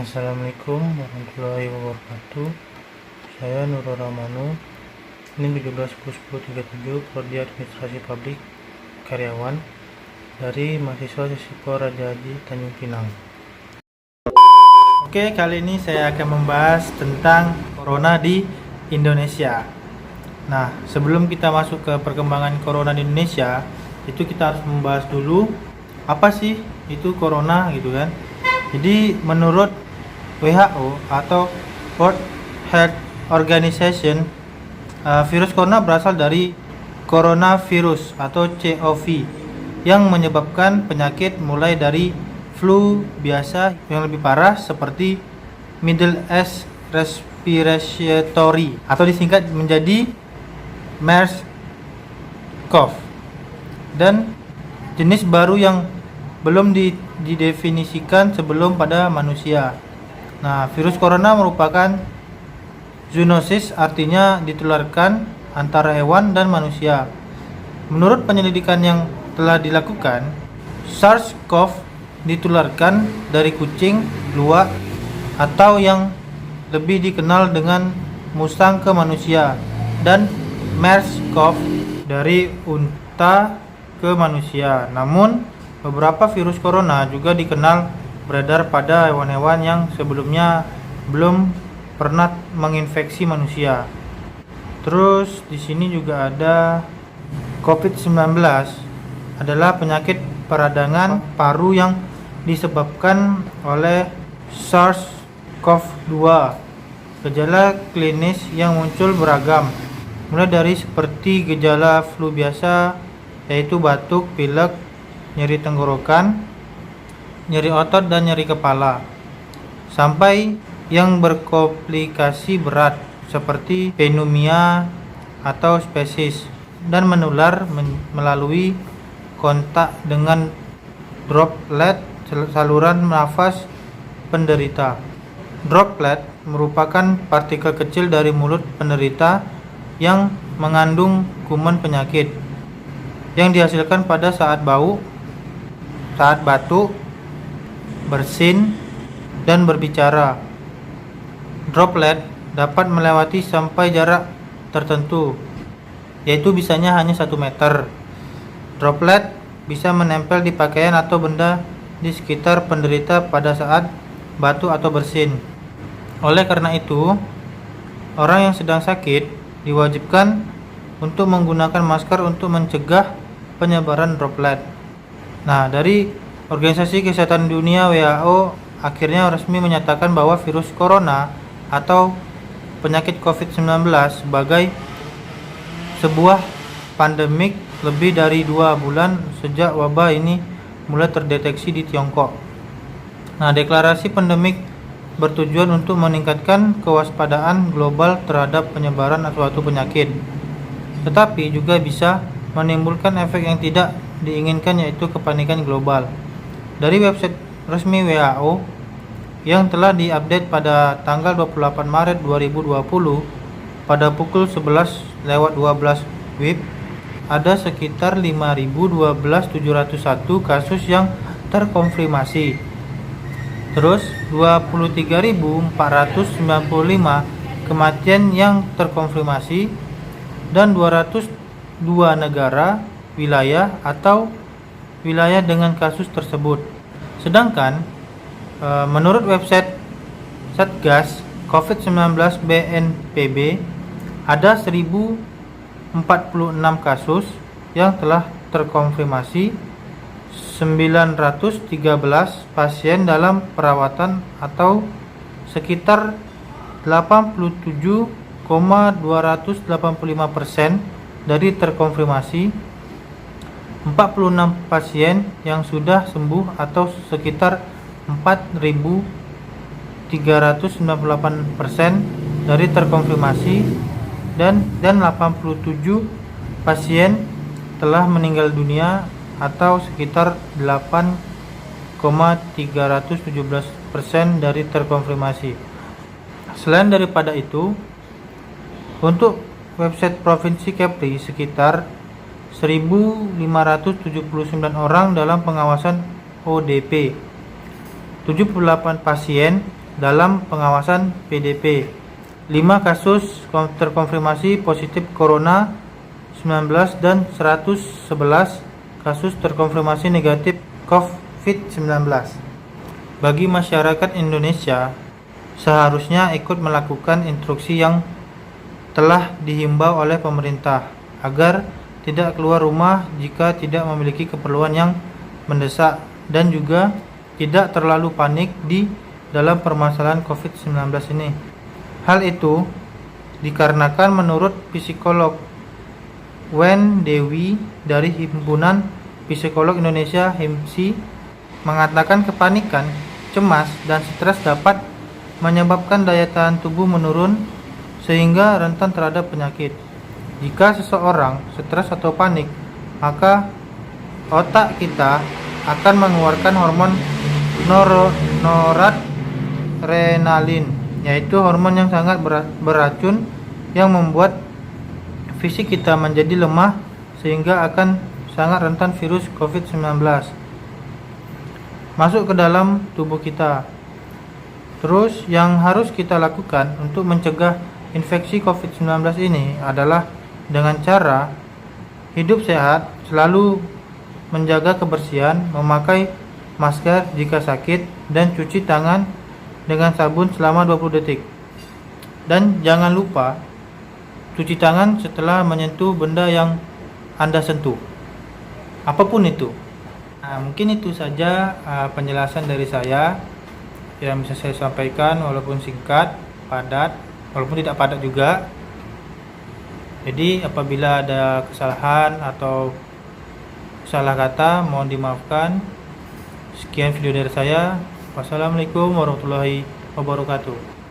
Assalamualaikum warahmatullahi wabarakatuh. Saya Nurul Rahmanu. Ini 17/10/37 Prodi Administrasi Publik Karyawan dari mahasiswa Sisipko Raja Haji Tanjung Pinang. Oke, kali ini saya akan membahas tentang Corona di Indonesia. Nah, sebelum kita masuk ke perkembangan Corona di Indonesia, itu kita harus membahas dulu apa sih itu Corona gitu kan. Jadi menurut WHO atau World Health Organization, virus corona berasal dari coronavirus atau COV yang menyebabkan penyakit mulai dari flu biasa yang lebih parah seperti Middle East Respiratory atau disingkat menjadi MERS-CoV, dan jenis baru yang belum didefinisikan sebelum pada manusia. Nah, virus corona merupakan zoonosis, artinya ditularkan antara hewan dan manusia. Menurut penyelidikan yang telah dilakukan, SARS-CoV ditularkan dari kucing, luwak, atau yang lebih dikenal dengan musang ke manusia, dan MERS-CoV dari unta ke manusia. Namun, beberapa virus corona juga dikenal beredar pada hewan-hewan yang sebelumnya belum pernah menginfeksi manusia. Terus di sini juga ada COVID-19 adalah penyakit peradangan paru yang disebabkan oleh SARS-CoV-2. Gejala klinis yang muncul beragam, mulai dari seperti gejala flu biasa, yaitu batuk, pilek, nyeri tenggorokan, nyeri otot dan nyeri kepala, sampai yang berkomplikasi berat seperti pneumonia atau sepsis dan menular melalui kontak dengan droplet saluran nafas penderita. Droplet merupakan partikel kecil dari mulut penderita yang mengandung kuman penyakit yang dihasilkan pada saat bau, saat batuk, bersin, dan berbicara. Droplet dapat melewati sampai jarak tertentu, yaitu bisanya hanya 1 meter. Droplet bisa menempel di pakaian atau benda di sekitar penderita pada saat batuk atau bersin. Oleh karena itu, orang yang sedang sakit diwajibkan untuk menggunakan masker untuk mencegah penyebaran droplet. Nah, dari Organisasi Kesehatan Dunia WHO akhirnya resmi menyatakan bahwa virus corona atau penyakit COVID-19 sebagai sebuah pandemik lebih dari 2 bulan sejak wabah ini mulai terdeteksi di Tiongkok. Nah, deklarasi pandemik bertujuan untuk meningkatkan kewaspadaan global terhadap penyebaran suatu penyakit, tetapi juga bisa menimbulkan efek yang tidak diinginkan, yaitu kepanikan global. Dari website resmi WHO yang telah diupdate pada tanggal 28 Maret 2020 pada pukul 11:12 WIB, ada sekitar 5.012.701 kasus yang terkonfirmasi. Terus 23.495 kematian yang terkonfirmasi, dan 202 negara, wilayah atau wilayah dengan kasus tersebut. Sedangkan menurut website Satgas COVID-19 BNPB ada 1046 kasus yang telah terkonfirmasi, 913 pasien dalam perawatan atau sekitar 87,285% dari terkonfirmasi, 46 pasien yang sudah sembuh atau sekitar 4.398% dari terkonfirmasi, dan 87 pasien telah meninggal dunia atau sekitar 8,317% dari terkonfirmasi. Selain daripada itu, untuk website Provinsi Kepri sekitar 1.579 orang dalam pengawasan ODP, 78 pasien dalam pengawasan PDP. 5 kasus terkonfirmasi positif Corona 19 dan 111 kasus terkonfirmasi negatif COVID-19. Bagi masyarakat Indonesia, seharusnya ikut melakukan instruksi yang telah dihimbau oleh pemerintah agar tidak keluar rumah jika tidak memiliki keperluan yang mendesak dan juga tidak terlalu panik di dalam permasalahan COVID-19 ini. Hal itu dikarenakan menurut psikolog Wen Dewi dari Himpunan Psikolog Indonesia (HIMPI) mengatakan kepanikan, cemas, dan stres dapat menyebabkan daya tahan tubuh menurun sehingga rentan terhadap penyakit. Jika seseorang stres atau panik, maka otak kita akan mengeluarkan hormon noradrenalin, yaitu hormon yang sangat beracun yang membuat fisik kita menjadi lemah sehingga akan sangat rentan virus COVID-19 masuk ke dalam tubuh kita. Terus yang harus kita lakukan untuk mencegah infeksi COVID-19 ini adalah dengan cara hidup sehat, selalu menjaga kebersihan, memakai masker jika sakit, dan cuci tangan dengan sabun selama 20 detik. Dan jangan lupa cuci tangan setelah menyentuh benda yang Anda sentuh, apapun itu. Mungkin itu saja penjelasan dari saya yang bisa saya sampaikan, walaupun singkat, padat, walaupun tidak padat juga. Jadi apabila ada kesalahan atau salah kata, mohon dimaafkan. Sekian video dari saya. Wassalamualaikum warahmatullahi wabarakatuh.